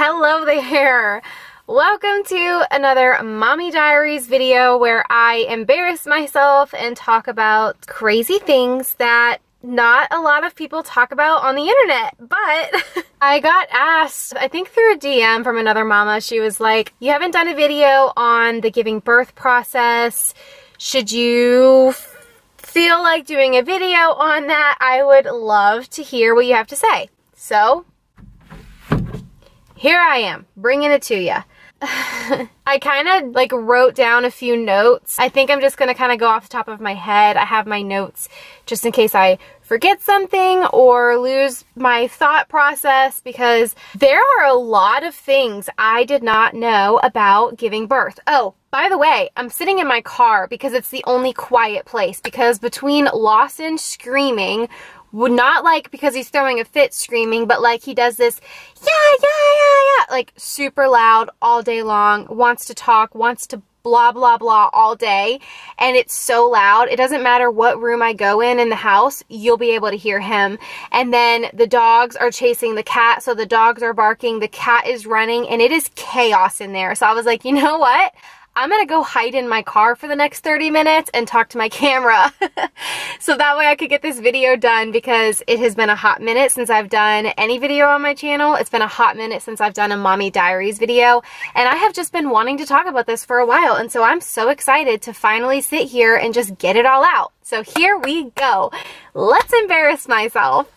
Hello there! Welcome to another Mommy Diaries video where I embarrass myself and talk about crazy things that not a lot of people talk about on the internet, but I got asked, I think through a DM from another mama. She was like, you haven't done a video on the giving birth process. Should you feel like doing a video on that? I would love to hear what you have to say. So here I am, bringing it to you. I kind of like wrote down a few notes. I think I'm just going to kind of go off the top of my head. I have my notes just in case I forget something or lose my thought process, because there are a lot of things I did not know about giving birth. Oh, by the way, I'm sitting in my car because it's the only quiet place, because between Lawson screaming, not like because he's throwing a fit screaming, but like he does this, yeah, like super loud all day long, wants to talk, wants to blah, blah, blah all day. And it's so loud. It doesn't matter what room I go in the house, you'll be able to hear him. And then the dogs are chasing the cat. So the dogs are barking, the cat is running, and it is chaos in there. So I was like, you know what? I'm gonna go hide in my car for the next 30 minutes and talk to my camera. So that way I could get this video done, because it has been a hot minute since I've done any video on my channel. It's been a hot minute since I've done a Mommy Diaries video, and I have just been wanting to talk about this for a while, and so I'm so excited to finally sit here and just get it all out. So here we go. Let's embarrass myself.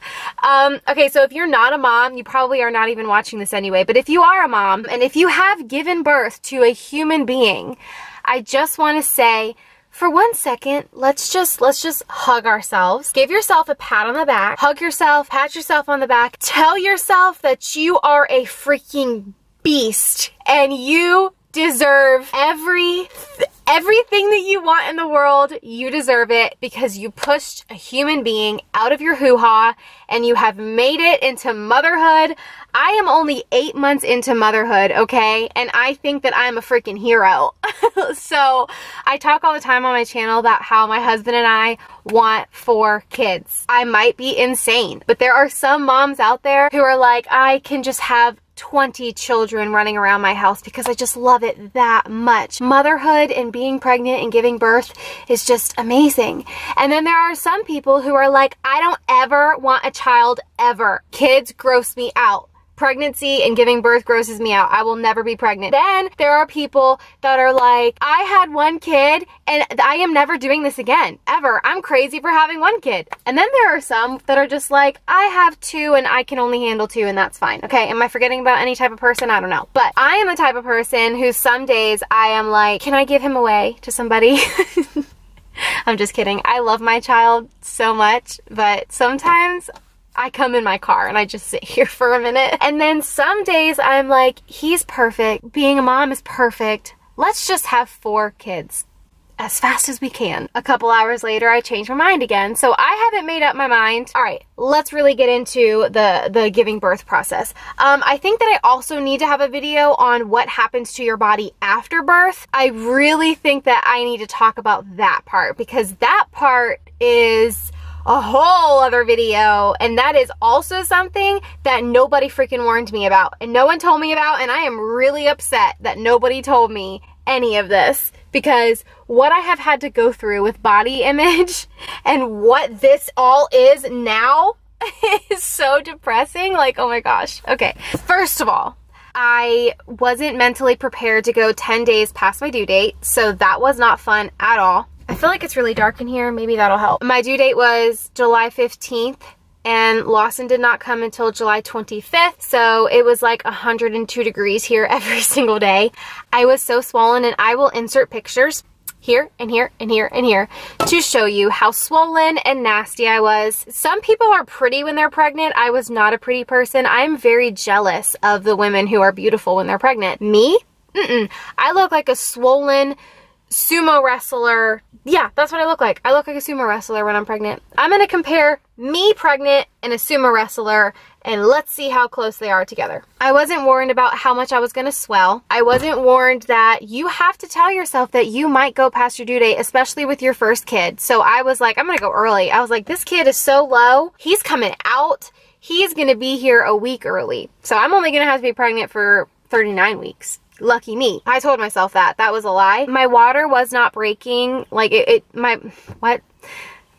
Okay, so if you're not a mom, you probably are not even watching this anyway, but if you are a mom, and if you have given birth to a human being, I just want to say, for 1 second, let's just hug ourselves. Give yourself a pat on the back. Hug yourself, pat yourself on the back. Tell yourself that you are a freaking beast, and you deserve everything that you want in the world. You deserve it, because you pushed a human being out of your hoo-ha and you have made it into motherhood. I am only 8 months into motherhood, okay? And I think that I'm a freaking hero. So I talk all the time on my channel about how my husband and I want 4 kids. I might be insane, but there are some moms out there who are like, I can just have 20 children running around my house because I just love it that much. Motherhood and being pregnant and giving birth is just amazing. And then there are some people who are like, I don't ever want a child ever. Kids gross me out. Pregnancy and giving birth grosses me out. I will never be pregnant. Then there are people that are like, I had 1 kid and I am never doing this again, ever. I'm crazy for having 1 kid. And then there are some that are just like, I have 2 and I can only handle 2 and that's fine. Okay, am I forgetting about any type of person? I don't know. But I am the type of person who some days I am like, can I give him away to somebody? I'm just kidding. I love my child so much, but sometimes I come in my car and I just sit here for a minute. And then some days I'm like, he's perfect. Being a mom is perfect. Let's just have 4 kids as fast as we can. A couple hours later, I change my mind again. So I haven't made up my mind. All right, let's really get into the giving birth process. I think that I also need to have a video on what happens to your body after birth. I really think that I need to talk about that part, because that part is a whole other video, and that is also something that nobody freaking warned me about, and no one told me about, and I am really upset that nobody told me any of this, because what I have had to go through with body image and what this all is now is so depressing. Like, oh my gosh. Okay, first of all, I wasn't mentally prepared to go 10 days past my due date, so that was not fun at all. I feel like it's really dark in here. Maybe that'll help. My due date was July 15th, and Lawson did not come until July 25th, so it was like 102 degrees here every single day. I was so swollen, and I will insert pictures here and here and here and here to show you how swollen and nasty I was. Some people are pretty when they're pregnant. I was not a pretty person. I'm very jealous of the women who are beautiful when they're pregnant. Me? I look like a swollen sumo wrestler. Yeah, that's what I look like. I look like a sumo wrestler when I'm pregnant. I'm gonna compare me pregnant and a sumo wrestler, and let's see how close they are together. I wasn't warned about how much I was gonna swell. I wasn't warned that you have to tell yourself that you might go past your due date, especially with your first kid. So I was like, I'm gonna go early. I was like, this kid is so low. He's coming out. he's gonna be here a week early. So I'm only gonna have to be pregnant for 39 weeks. Lucky me. I told myself that. That was a lie. My water was not breaking. Like what?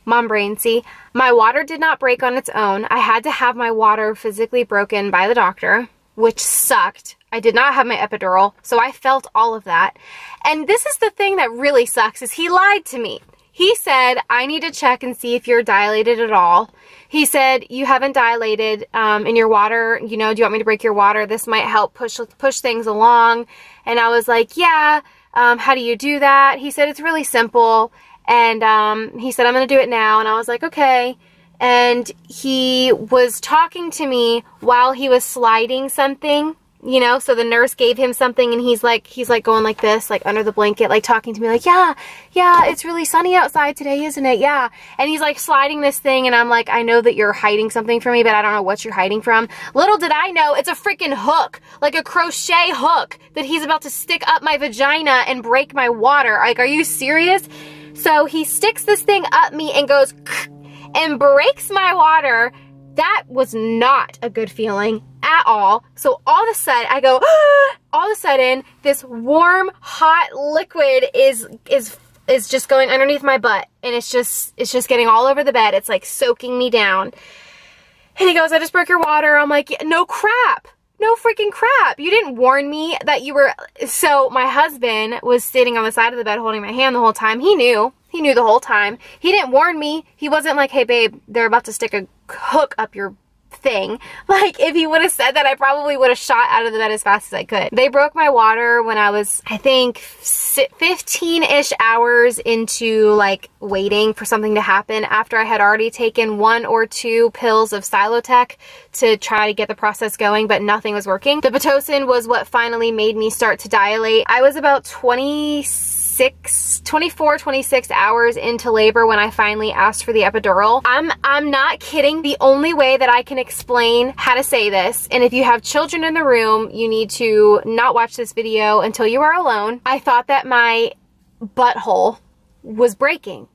Mom brain, see? My water did not break on its own. I had to have my water physically broken by the doctor, which sucked. I did not have my epidural, so I felt all of that. And this is the thing that really sucks, is he lied to me. He said, I need to check and see if you're dilated at all. He said, you haven't dilated in your water. You know, do you want me to break your water? This might help push things along. And I was like, yeah, how do you do that? He said, it's really simple. And he said, I'm going to do it now. And I was like, okay. And he was talking to me while he was sliding something, you know, so the nurse gave him something and he's like going like this, like under the blanket, like talking to me like, yeah, it's really sunny outside today, isn't it? Yeah. And he's like sliding this thing and I'm like, I know that you're hiding something from me, but I don't know what you're hiding from. Little did I know, it's a freaking hook, like a crochet hook that he's about to stick up my vagina and break my water. Like, are you serious? So he sticks this thing up me and goes and breaks my water. That was not a good feeling at all. So all of a sudden I go, ah! All of a sudden this warm, hot liquid is just going underneath my butt, and it's just getting all over the bed. It's like soaking me down. And he goes, I just broke your water. I'm like, no crap. No freaking crap. You didn't warn me that you were... So my husband was sitting on the side of the bed holding my hand the whole time. He knew. He knew the whole time. He didn't warn me. He wasn't like, hey babe, they're about to stick a hook up your thing. Like, if he would have said that, I probably would have shot out of the bed as fast as I could. They broke my water when I was, I think, 15-ish hours into like waiting for something to happen, after I had already taken 1 or 2 pills of Silotech to try to get the process going, but nothing was working. The Pitocin was what finally made me start to dilate. I was about 24, 26 hours into labor when I finally asked for the epidural. I'm not kidding. The only way that I can explain how to say this, and if you have children in the room, you need to not watch this video until you are alone. I thought that my butthole was breaking.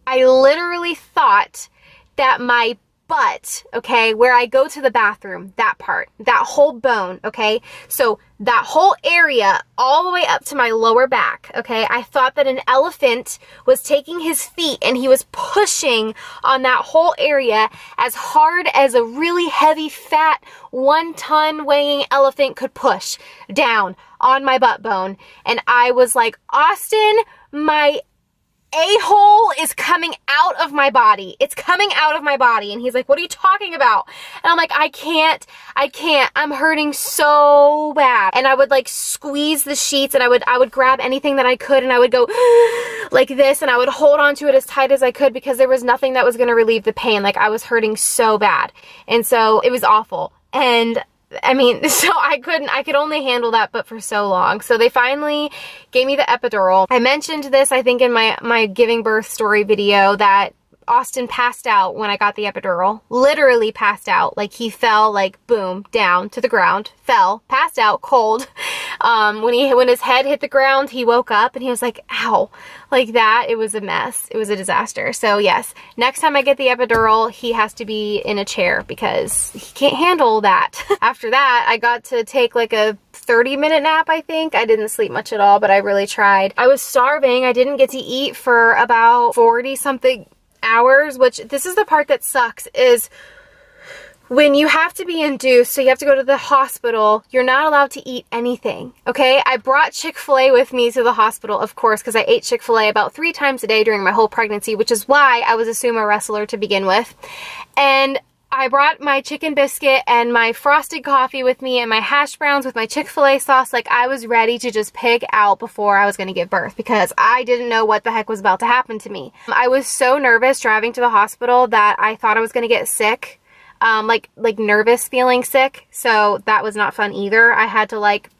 I literally thought that my butt, okay, where I go to the bathroom, that part, that whole bone, okay, so that whole area all the way up to my lower back, okay, I thought that an elephant was taking his feet and he was pushing on that whole area as hard as a really heavy, fat, 1-ton weighing elephant could push down on my butt bone. And I was like, Austin, my a-hole is coming out of my body. It's coming out of my body. And he's like, what are you talking about? And I'm like, I can't. I'm hurting so bad. And I would like squeeze the sheets, and I would grab anything that I could, and I would go like this, and I would hold on to it as tight as I could because there was nothing that was going to relieve the pain. Like, I was hurting so bad. And so it was awful. And I mean, so I could only handle that, but for so long. So they finally gave me the epidural. I mentioned this, I think, in my giving birth story video, that Austin passed out when I got the epidural. Literally passed out. Like, he fell, like, boom, down to the ground, fell, passed out, cold. When his head hit the ground, he woke up and he was like, ow, like that. It was a mess. It was a disaster. So yes, next time I get the epidural, he has to be in a chair because he can't handle that. After that, I got to take like a 30-minute nap, I think. I didn't sleep much at all, but I really tried. I was starving. I didn't get to eat for about 40-something hours, which this is the part that sucks, is when you have to be induced, so you have to go to the hospital, you're not allowed to eat anything, okay? I brought Chick-fil-A with me to the hospital, of course, because I ate Chick-fil-A about 3 times a day during my whole pregnancy, which is why I was a sumo wrestler to begin with. And I brought my chicken biscuit and my frosted coffee with me and my hash browns with my Chick-fil-A sauce. Like, I was ready to just pig out before I was going to give birth because I didn't know what the heck was about to happen to me. I was so nervous driving to the hospital that I thought I was going to get sick. Like nervous feeling sick. So that was not fun either. I had to like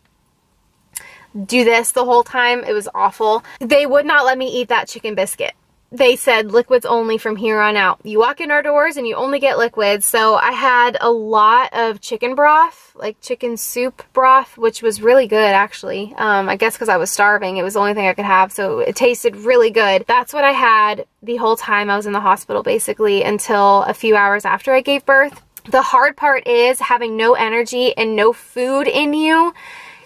do this the whole time. It was awful. They would not let me eat that chicken biscuit. They said liquids only from here on out. You walk in our doors and you only get liquids. So I had a lot of chicken broth, like chicken soup broth, which was really good actually. I guess because I was starving, it was the only thing I could have. So it tasted really good. That's what I had the whole time I was in the hospital, basically until a few hours after I gave birth. The hard part is having no energy and no food in you,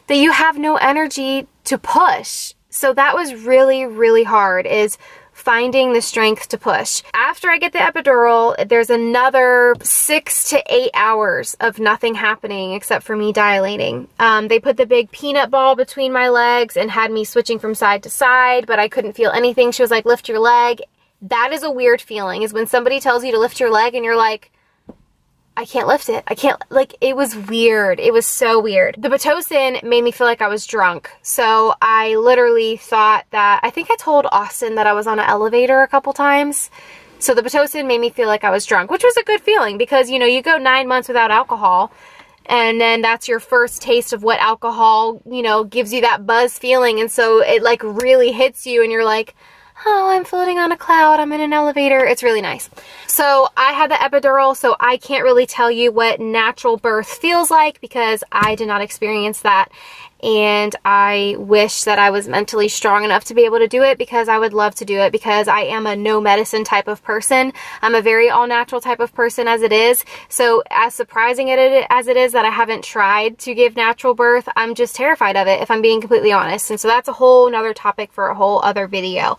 that you have no energy to push. So that was really, really hard, is finding the strength to push. After I get the epidural, there's another 6 to 8 hours of nothing happening except for me dilating. They put the big peanut ball between my legs and had me switching from side to side, but I couldn't feel anything. She was like, lift your leg. That is a weird feeling, is when somebody tells you to lift your leg and you're like, I can't lift it. I can't, like, it was weird. It was so weird. The Pitocin made me feel like I was drunk. So I literally thought that, I think I told Austin that I was on an elevator a couple times. So the Pitocin made me feel like I was drunk, which was a good feeling because, you know, you go 9 months without alcohol and then that's your first taste of what alcohol, you know, gives you that buzz feeling. And so it like really hits you and you're like, oh, I'm floating on a cloud, I'm in an elevator. It's really nice. So I had the epidural, so I can't really tell you what natural birth feels like because I did not experience that. And I wish that I was mentally strong enough to be able to do it, because I would love to do it, because I am a no medicine type of person. I'm a very all natural type of person as it is. So as surprising as it is that I haven't tried to give natural birth, I'm just terrified of it, if I'm being completely honest. And so that's a whole nother topic for a whole other video.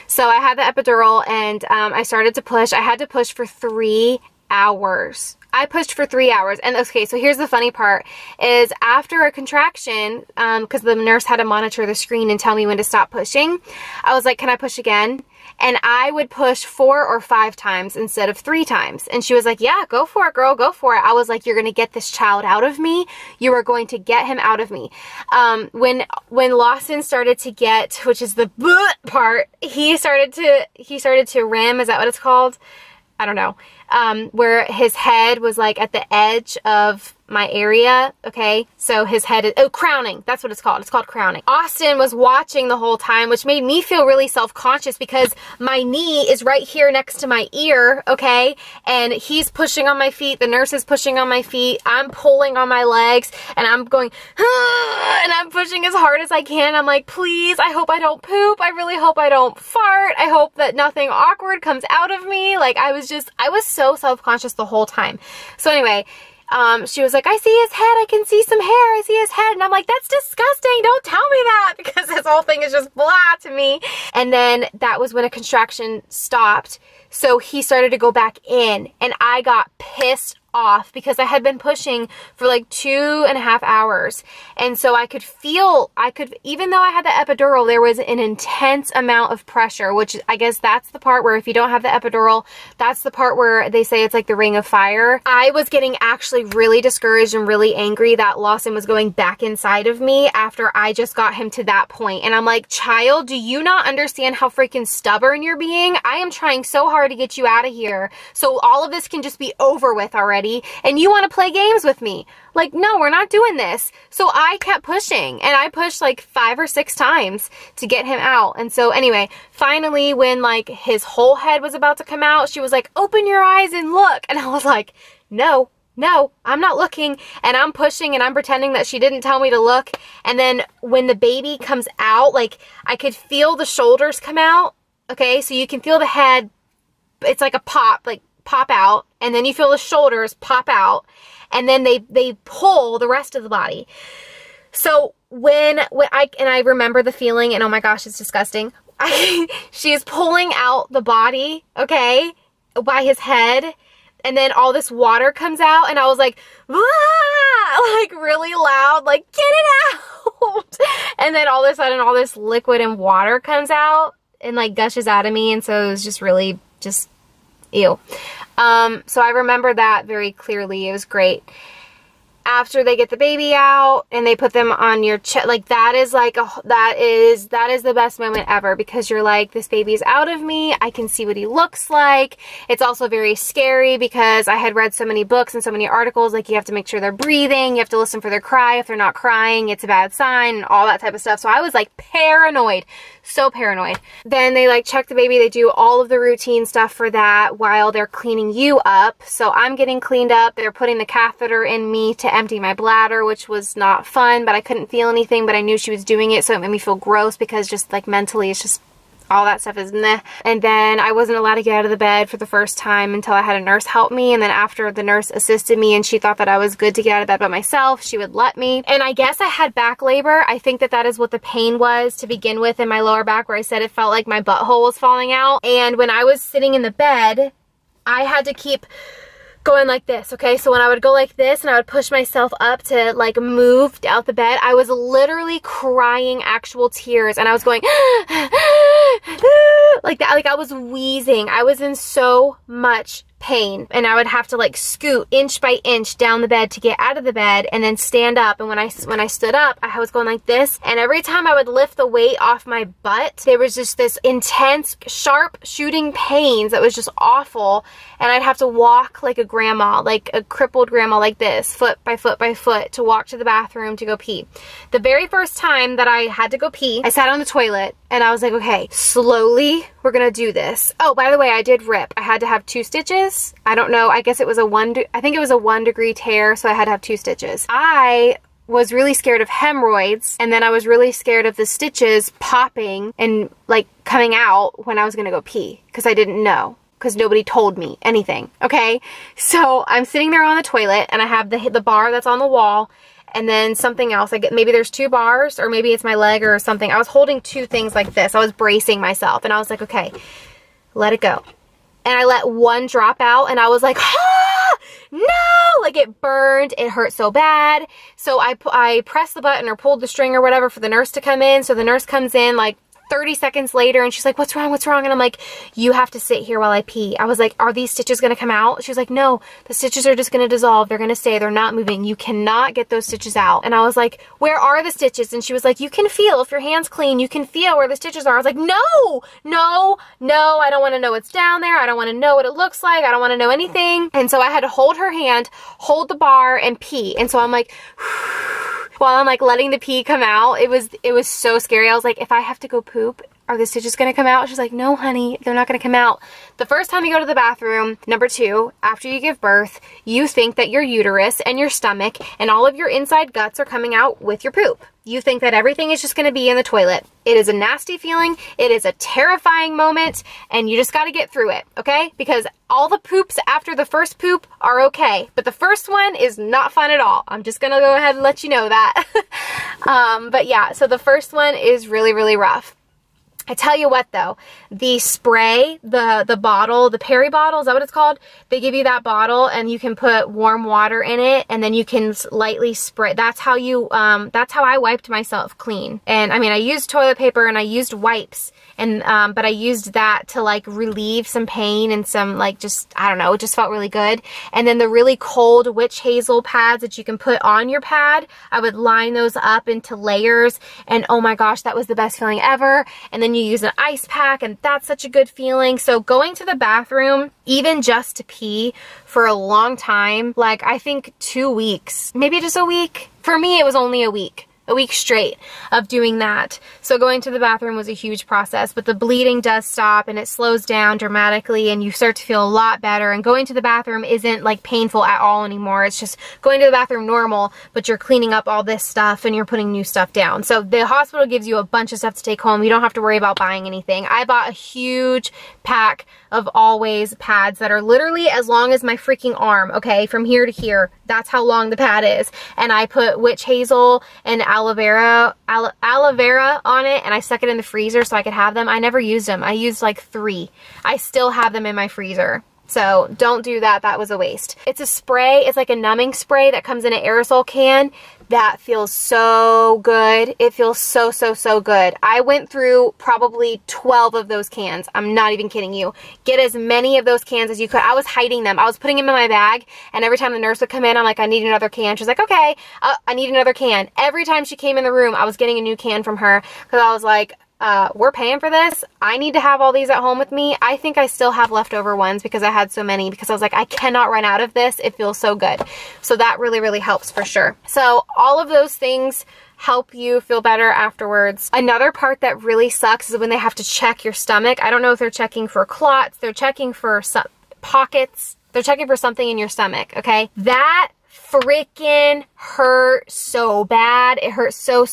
So I had the epidural and I started to push. I had to push for 3 hours. I pushed for 3 hours. And okay, so here's the funny part, is after a contraction, because the nurse had to monitor the screen and tell me when to stop pushing, I was like, can I push again? And I would push 4 or 5 times instead of 3 times. And she was like, yeah, go for it, girl, go for it. I was like, you're going to get this child out of me. You are going to get him out of me. When Lawson started to get, which is the part, he started to rim, is that what it's called? I don't know. Where his head was like at the edge of my area, okay? So his head is, oh, crowning. That's what it's called. It's called crowning. Austin was watching the whole time, which made me feel really self-conscious because my knee is right here next to my ear, okay? And he's pushing on my feet. The nurse is pushing on my feet. I'm pulling on my legs and I'm going, and I'm pushing as hard as I can. I'm like, please, I hope I don't poop. I really hope I don't fart. I hope that nothing awkward comes out of me. Like I was so self-conscious the whole time. So anyway, she was like, I see his head. I can see some hair. I see his head. And I'm like, that's disgusting. Don't tell me that, because this whole thing is just blah to me. And then that was when a contraction stopped. So he started to go back in and I got pissed off because I had been pushing for like 2.5 hours. And so I could feel, even though I had the epidural, there was an intense amount of pressure, which I guess that's the part where if you don't have the epidural, that's the part where they say it's like the ring of fire. I was getting actually really discouraged and really angry that Lawson was going back inside of me after I just got him to that point. And I'm like, child, do you not understand how freaking stubborn you're being? I am trying so hard to get you out of here so all of this can just be over with already. And you want to play games with me. Like, no, we're not doing this. So I kept pushing and I pushed like 5 or 6 times to get him out. And so anyway, finally when like his whole head was about to come out, she was like, open your eyes and look. And I was like, no, I'm not looking. And I'm pushing and I'm pretending that she didn't tell me to look. And then when the baby comes out, like I could feel the shoulders come out. Okay, so you can feel the head. It's like a pop, like pop out, and then you feel the shoulders pop out, and then they pull the rest of the body. So when I remember the feeling, and oh my gosh, it's disgusting. She is pulling out the body, okay, by his head, and then all this water comes out, and I was like, ah! Like really loud, like get it out. And then all of a sudden, all this liquid and water comes out and like gushes out of me, and so it was just really just ew. So I remember that very clearly. It was great. After they get the baby out and they put them on your chest, like that is like that is the best moment ever, because you're like, this baby's out of me. I can see what he looks like. It's also very scary because I had read so many books and so many articles, like you have to make sure they're breathing. You have to listen for their cry. If they're not crying, it's a bad sign and all that type of stuff. So I was like paranoid. So paranoid. Then they like check the baby. They do all of the routine stuff for that while they're cleaning you up. So I'm getting cleaned up. They're putting the catheter in me to empty my bladder, which was not fun, but I couldn't feel anything, but I knew she was doing it. So it made me feel gross because just like mentally it's just all that stuff is meh. And then I wasn't allowed to get out of the bed for the first time until I had a nurse help me. And then after the nurse assisted me and she thought that I was good to get out of bed by myself, she would let me. And I guess I had back labor. I think that that is what the pain was to begin with in my lower back, where I said it felt like my butthole was falling out. And when I was sitting in the bed, I had to keep going like this, okay? So when I would go like this and I would push myself up to like move out the bed, I was literally crying actual tears, and I was going like that, like I was wheezing. I was in so much pain, and I would have to like scoot inch by inch down the bed to get out of the bed and then stand up. And when I stood up, I was going like this, and every time I would lift the weight off my butt, there was just this intense, sharp shooting pains that was just awful. And I'd have to walk like a grandma, like a crippled grandma, like this, foot by foot by foot, to walk to the bathroom to go pee. The very first time that I had to go pee, I sat on the toilet and I was like, okay, slowly, we're gonna do this. Oh, by the way, I did rip. I had to have 2 stitches. I don't know, I guess it was I think it was a 1-degree tear, so I had to have 2 stitches. I was really scared of hemorrhoids, and then I was really scared of the stitches popping and like coming out when I was gonna go pee, because I didn't know, because nobody told me anything, okay? So I'm sitting there on the toilet, and I have the bar that's on the wall, and then something else. Maybe there's 2 bars, or maybe it's my leg or something. I was holding 2 things like this. I was bracing myself, and I was like, okay, let it go. And I let one drop out, and I was like, ah, no! Like, it burned. It hurt so bad. So I pressed the button or pulled the string or whatever for the nurse to come in. So the nurse comes in like 30 seconds later, and she's like, what's wrong? What's wrong? And I'm like, you have to sit here while I pee. I was like, are these stitches going to come out? She was like, no, the stitches are just going to dissolve. They're going to stay. They're not moving. You cannot get those stitches out. And I was like, where are the stitches? And she was like, you can feel, if your hand's clean, you can feel where the stitches are. I was like, no, no, no, I don't want to know what's down there. I don't want to know what it looks like. I don't want to know anything. And so I had to hold her hand, hold the bar, and pee. And so I'm like, while I'm like letting the pee come out, it was so scary. I was like, if I have to go poop, are the stitches gonna come out? She's like, no, honey, they're not gonna come out. The first time you go to the bathroom, number 2, after you give birth, you think that your uterus and your stomach and all of your inside guts are coming out with your poop. You think that everything is just gonna be in the toilet. It is a nasty feeling. It is a terrifying moment, and you just gotta get through it, okay? Because all the poops after the first poop are okay, but the first one is not fun at all. I'm just gonna go ahead and let you know that. But yeah, so the first one is really, really rough. I tell you what though, the spray, the bottle, the Perry bottle, is that what it's called? They give you that bottle, and you can put warm water in it, and then you can lightly spray. That's how I wiped myself clean. And I mean, I used toilet paper and I used wipes, and but I used that to like relieve some pain and some like, just, I don't know, it just felt really good. And then the really cold witch hazel pads that you can put on your pad, I would line those up into layers, and oh my gosh, that was the best feeling ever. And then you use an ice pack, and that's such a good feeling. So going to the bathroom, even just to pee, for a long time, like I think 2 weeks, maybe just a week. For me, it was only a week straight of doing that. So going to the bathroom was a huge process, but the bleeding does stop, and it slows down dramatically, and you start to feel a lot better. And going to the bathroom isn't like painful at all anymore. It's just going to the bathroom normal, but you're cleaning up all this stuff and you're putting new stuff down. So the hospital gives you a bunch of stuff to take home. You don't have to worry about buying anything. I bought a huge pack of Always pads that are literally as long as my freaking arm, okay, from here to here. That's how long the pad is. And I put witch hazel and aloe vera on it, and I stuck it in the freezer so I could have them. I never used them. I used like 3. I still have them in my freezer. So don't do that. That was a waste. It's a spray. It's like a numbing spray that comes in an aerosol can. That feels so good. It feels so, so, so good. I went through probably 12 of those cans. I'm not even kidding you. Get as many of those cans as you could. I was hiding them. I was putting them in my bag, and every time the nurse would come in, I'm like, I need another can. She's like, okay, I need another can. Every time she came in the room, I was getting a new can from her, because I was like, we're paying for this. I need to have all these at home with me. I think I still have leftover ones because I had so many, because I was like, I cannot run out of this. It feels so good. So that really, really helps for sure. So all of those things help you feel better afterwards. Another part that really sucks is when they have to check your stomach. I don't know if they're checking for clots. They're checking for some pockets. They're checking for something in your stomach, okay? That freaking hurt so bad. It hurt so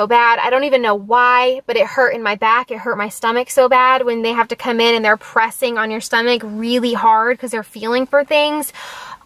bad. I don't even know why, but it hurt in my back. It hurt my stomach so bad when they have to come in and they're pressing on your stomach really hard because they're feeling for things.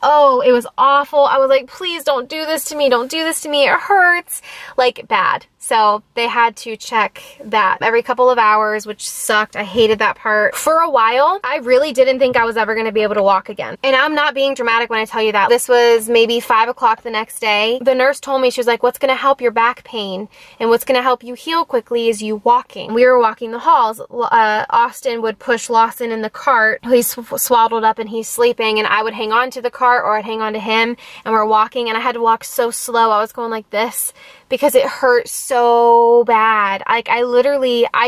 Oh, it was awful. I was like, please don't do this to me. Don't do this to me. It hurts. Like, bad. So they had to check that every couple of hours, which sucked. I hated that part. For a while, I really didn't think I was ever going to be able to walk again. And I'm not being dramatic when I tell you that. This was maybe 5 o'clock the next day. The nurse told me, she was like, what's going to help your back pain and what's going to help you heal quickly is you walking. We were walking the halls. Austin would push Lawson in the cart. He's swaddled up and he's sleeping, and I would hang on to the cart or I'd hang on to him, and we're walking, and I had to walk so slow. I was going like this because it hurt so bad. Like, I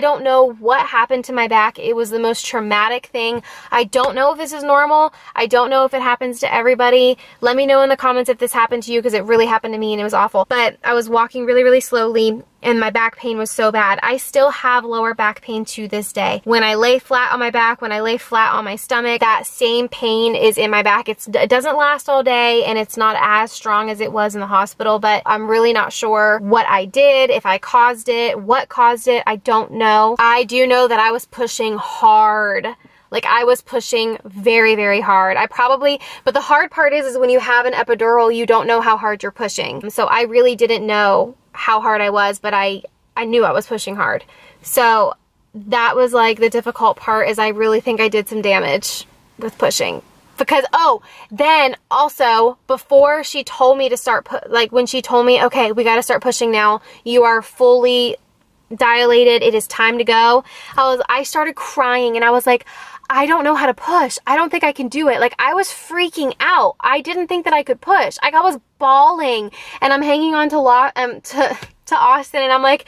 don't know what happened to my back. It was the most traumatic thing. I don't know if this is normal. I don't know if it happens to everybody. Let me know in the comments if this happened to you, because it really happened to me and it was awful. But I was walking really slowly, and my back pain was so bad. I still have lower back pain to this day. When I lay flat on my back, when I lay flat on my stomach, that same pain is in my back. It doesn't last all day, and it's not as strong as it was in the hospital, but I'm really not sure what I did, if I caused it, what caused it. I don't know. I do know that I was pushing hard. Like, I was pushing very hard. But the hard part is when you have an epidural, you don't know how hard you're pushing. So I really didn't know how hard I was, but I knew I was pushing hard. So that was like the difficult part, is I really think I did some damage with pushing. Because, oh, then also, before she told me to start, when she told me, okay, we got to start pushing now, you are fully dilated, it is time to go, I started crying, and I was like, I don't know how to push. I don't think I can do it. Like, I was freaking out. I didn't think that I could push. Like, I was bawling, and I'm hanging on to Austin, and I'm like,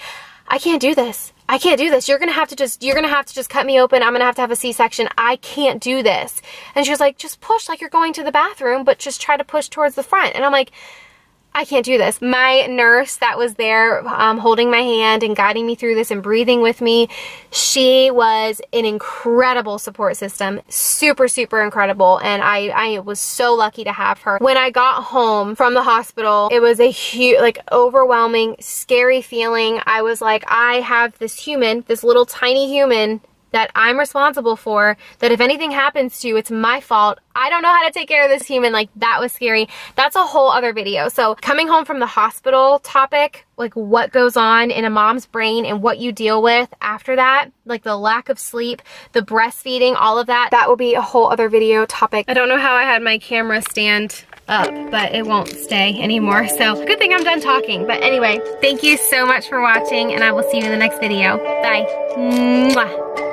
I can't do this. I can't do this. You're gonna have to just cut me open. I'm gonna have to have a C-section. I can't do this. And she was like, just push like you're going to the bathroom, but just try to push towards the front. And I'm like, I can't do this. My nurse that was there holding my hand and guiding me through this and breathing with me, she was an incredible support system. Super incredible. And I was so lucky to have her. When I got home from the hospital, it was a huge, like, overwhelming, scary feeling. I was like, I have this little tiny human that I'm responsible for, that if anything happens to you, it's my fault. I don't know how to take care of this human. Like, that was scary. That's a whole other video. So coming home from the hospital topic, like what goes on in a mom's brain and what you deal with after that, like the lack of sleep, the breastfeeding, all of that, that will be a whole other video topic. I don't know how I had my camera stand up, but it won't stay anymore. So good thing I'm done talking. But anyway, thank you so much for watching, and I will see you in the next video. Bye. Mwah.